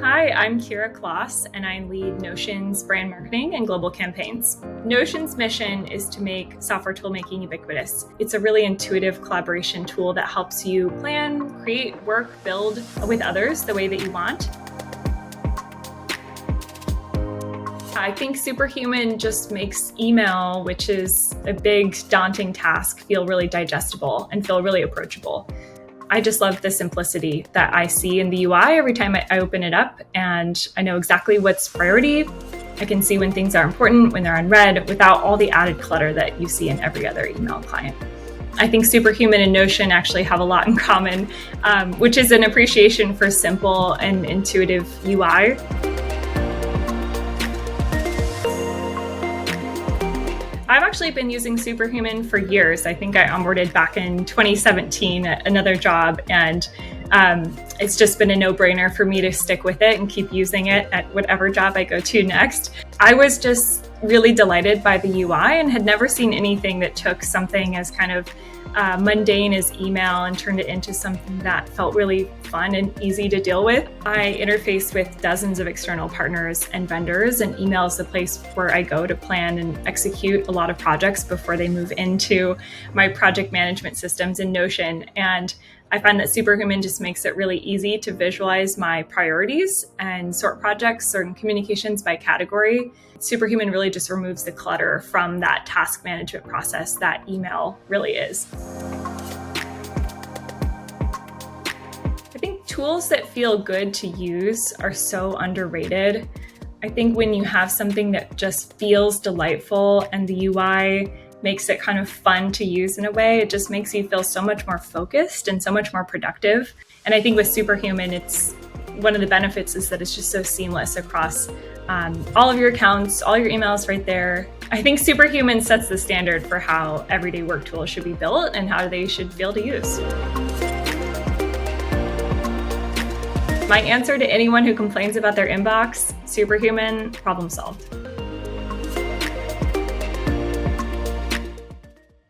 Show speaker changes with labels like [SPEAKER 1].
[SPEAKER 1] Hi, I'm Kira Kloss, and I lead Notion's brand marketing and global campaigns. Notion's mission is to make software toolmaking ubiquitous. It's a really intuitive collaboration tool that helps you plan, create, work, build with others the way that you want. I think Superhuman just makes email, which is a big, daunting task, feel really digestible and feel really approachable. I just love the simplicity that I see in the UI every time I open it up, and I know exactly what's priority. I can see when things are important, when they're unread, without all the added clutter that you see in every other email client. I think Superhuman and Notion actually have a lot in common, which is an appreciation for simple and intuitive UI. I've actually been using Superhuman for years. I think I onboarded back in 2017 at another job, and it's just been a no-brainer for me to stick with it and keep using it at whatever job I go to next. I was just really delighted by the UI and had never seen anything that took something as kind of mundane as email and turned it into something that felt really fun and easy to deal with. I interface with dozens of external partners and vendors, and email is the place where I go to plan and execute a lot of projects before they move into my project management systems in Notion. And I find that Superhuman just makes it really easy to visualize my priorities and sort projects or communications by category. Superhuman really just removes the clutter from that task management process that email really is. I think tools that feel good to use are so underrated. I think when you have something that just feels delightful and the UI makes it kind of fun to use in a way, it just makes you feel so much more focused and so much more productive. And I think with Superhuman, it's one of the benefits is that it's just so seamless across all of your accounts, all your emails right there. I think Superhuman sets the standard for how everyday work tools should be built and how they should feel to use. My answer to anyone who complains about their inbox, Superhuman, problem solved.